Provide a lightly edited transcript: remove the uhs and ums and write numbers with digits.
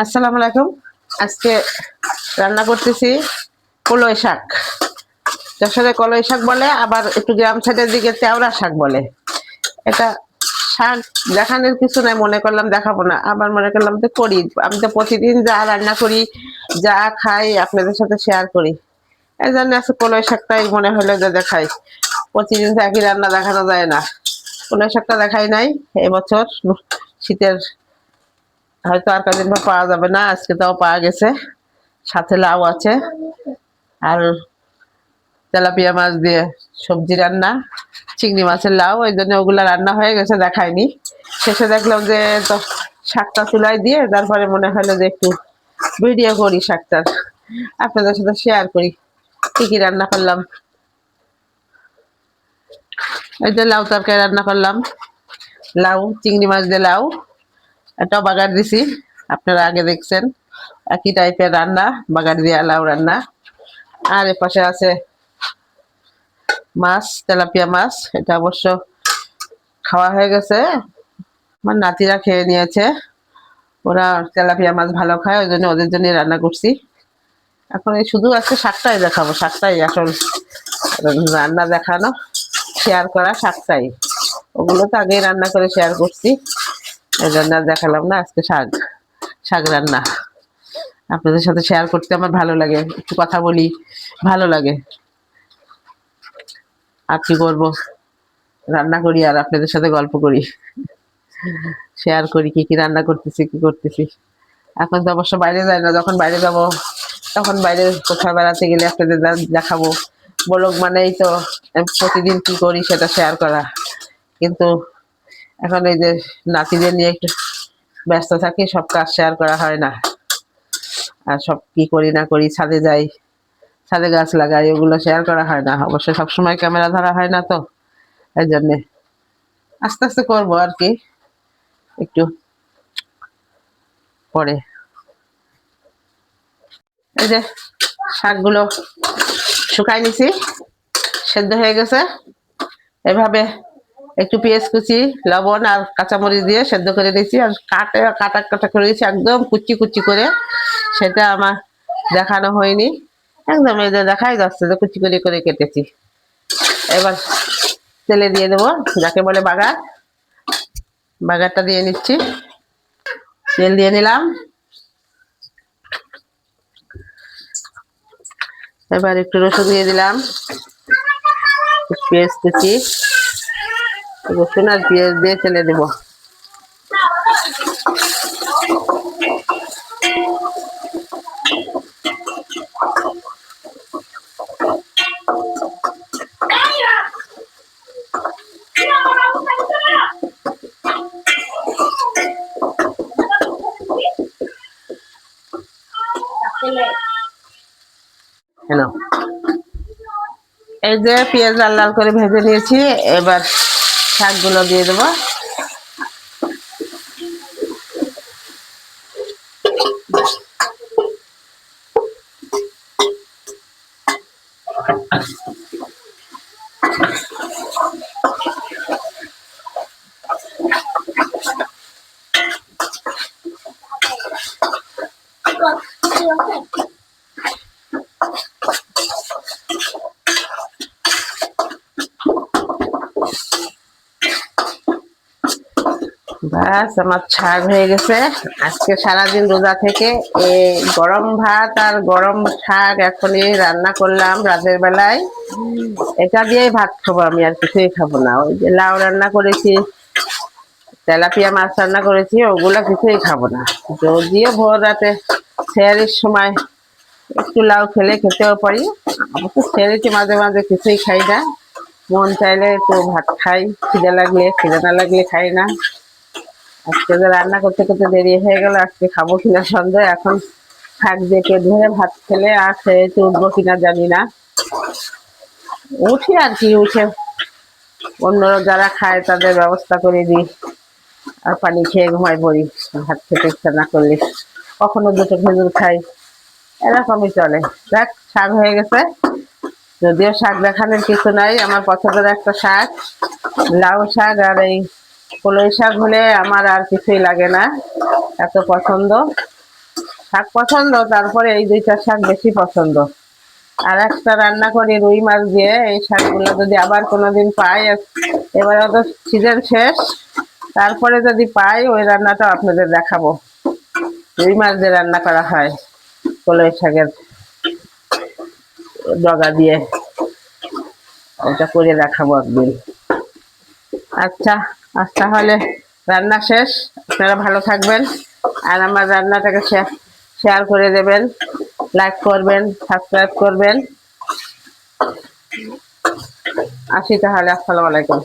আসসালামু আলাইকুম। আজকে রান্না করতেছি কলই শাক। যশোরে কলই শাক বলে, আবার একটু গ্রাম সাইডের দিকে তেওড়া শাক বলে। এটা শাক দেখানোর কিছু নাই, মনে করলাম দেখাবো না, আবার মনে করলাম যে করি। আমি তো প্রতিদিন যা রান্না করি, যা খাই আপনাদের সাথে শেয়ার করি। এই জন্য আজকে কলই শাকটাই মনে হলো যে দেখাই। প্রতিদিন তো একই রান্না দেখানো যায় না। কলই শাকটা দেখাই নাই এবছর শীতের, হয়তো আর কদিন পর পাওয়া যাবে না, আজকে তাও পাওয়া গেছে। সাথে লাউ আছে, আর তেলাপিয়া মাছ দিয়ে সবজি রান্না, চিংড়ি মাছের লাউ, ওই জন্য ওগুলা রান্না হয়ে গেছে, দেখায়নি। শেষে দেখলাম যে তো শাকটা চুলায় দিয়ে তারপরে মনে হলো যে একটু ভিডিও করি শাকটার, আপনাদের সাথে শেয়ার করি কি কি রান্না করলাম। এই যে লাউ তরকারি রান্না করলাম, লাউ চিংড়ি মাছ দিয়ে লাউ, একটা বাগার দিছি, আপনারা আগে দেখছেন একই টাইপের রান্না, বাগার দিয়া লাউ রান্না। আর এপাশে আছে মাছ, তেলাপিয়া মাছ, এটা অবশ্য খাওয়া হয়ে গেছে, আমার নাতিরা খেয়ে নিয়েছে। ওরা তেলাপিয়া মাছ ভালো খায়, ওই জন্য ওদের জন্য রান্না করছি। এখন এই শুধু আজকে শাকটাই দেখাবো, শাকটাই আসল রান্না দেখানো, শেয়ার করা শাকটাই। ওগুলো তো আগেই রান্না করে শেয়ার করছি, এই জন্য আর দেখালাম না। আজকে শাক, শাক রান্না আপনাদের সাথে শেয়ার করতে আমার ভালো লাগে, একটু কথা বলি, ভালো লাগে। আর কি করবো, রান্না করি আর আপনাদের সাথে গল্প করি, শেয়ার করি কি কি রান্না করতেছি, কি করতেছি। এখন তো অবশ্য বাইরে যায় না, যখন বাইরে যাব তখন বাইরে কোথাও বেড়াতে গেলে আপনাদের দেখাবো। ব্লগ মানেই তো প্রতিদিন কি করি সেটা শেয়ার করা, কিন্তু এখন এই যে নাতিদের নিয়ে একটু ব্যস্ত থাকি, সব কাজ শেয়ার করা হয় না। আর সব কি করি না করি, ছাদে যাই, ছাদে গাছ লাগাই, ওগুলো শেয়ার করা হয় না। অবশ্য সবসময় ক্যামেরা ধরা হয় না তো, এই জন্যে আস্তে আস্তে করবো আর কি, একটু পরে। এই যে শাকগুলো শুকাই নিছি, সেদ্ধ হয়ে গেছে। এভাবে একটু পেঁয়াজ কুচি, লবণ আর কাঁচামরিচ দিয়ে সেদ্ধ করে দিয়েছি, আর কাটা কাটা কাটা করে দিয়েছি একদম কুচি কুচি করে, সেটা আমার দেখানো হয়নি। একদম এই যে দেখাই যাচ্ছে যে কুচি করে করে কেটেছি। এবার তেলে দিয়ে দেবো, যাকে বলে বাগার, বাগারটা দিয়ে নিচ্ছি। তেল দিয়ে নিলাম, এবার একটু রসুন দিয়ে দিলাম, পেঁয়াজ কুচি, রসুন আর পেঁয়াজ দিয়ে তেলে দেবো। হ্যালো, এই যে পেঁয়াজ লাল লাল করে ভেজে নিয়েছি, এবার শাকগুলো দিয়ে দেবো। ব্যাস আমার শাক হয়ে গেছে। আজকে সারাদিন রোজা থেকে এই গরম ভাত আর গরম শাক এখনই রান্না করলাম রাতের বেলায়, এটা দিয়েই ভাত খাবো আমি, আর কিছুই খাবো না। ওই যে লাউ রান্না করেছি, তেলাপিয়া মাছ রান্না করেছি, ওগুলা কিছুই খাবো না। যদিও ভোর রাতে সেহারির সময় একটু লাউ খেলে খেতেও পারি, অবশ্য সেরেছি মাঝে মাঝে, কিছুই খাই না। মন চাইলে একটু ভাত খাই, খিদে লাগলে, খিদে না লাগলে খাই না। আজকে যে রান্না করতে করতে দেরি হয়ে গেল, আজকে খাবো কিনা সন্দেহ। এখন শাক দিয়ে পেট ভরে ভাত খেলে আর খেয়ে উঠবো কিনা জানি না। উঠি আর কি, উঠে অন্যরা যারা খায় তাদের ব্যবস্থা করে দিই, আর পানি খেয়ে ঘুমাই পড়ি। ভাত খেতে ইচ্ছা না করলে কখনো দুটো খেজুর খাই, এরকমই চলে। দেখ শাক হয়ে গেছে, যদিও শাক দেখানোর কিছু নাই, আমার পছন্দের একটা শাক লাউ শাক, আর এই কলই শাক হলে আমার আর কিছুই লাগে না, এত পছন্দ। শাক পছন্দ, তারপরে এই দুইটা শাক বেশি পছন্দ। আর একটা রান্না করি রুই মাছ দিয়ে, এই শাকগুলো যদি আবার কোনোদিন পাই, এবারে তো সিজন শেষ, তারপরে যদি পাই ওই রান্নাটা আপনাদের দেখাবো। রুই মাছ দিয়ে রান্না করা হয় কলই শাকের ডগা দিয়ে, ওটা করে দেখাবো একদিন। আচ্ছা, আজ তাহলে রান্না শেষ। আপনারা ভালো থাকবেন, আর আমার রান্নাটাকে শেয়ার করে দেবেন, লাইক করবেন, সাবস্ক্রাইব করবেন। আসি তাহলে, আসসালামু আলাইকুম।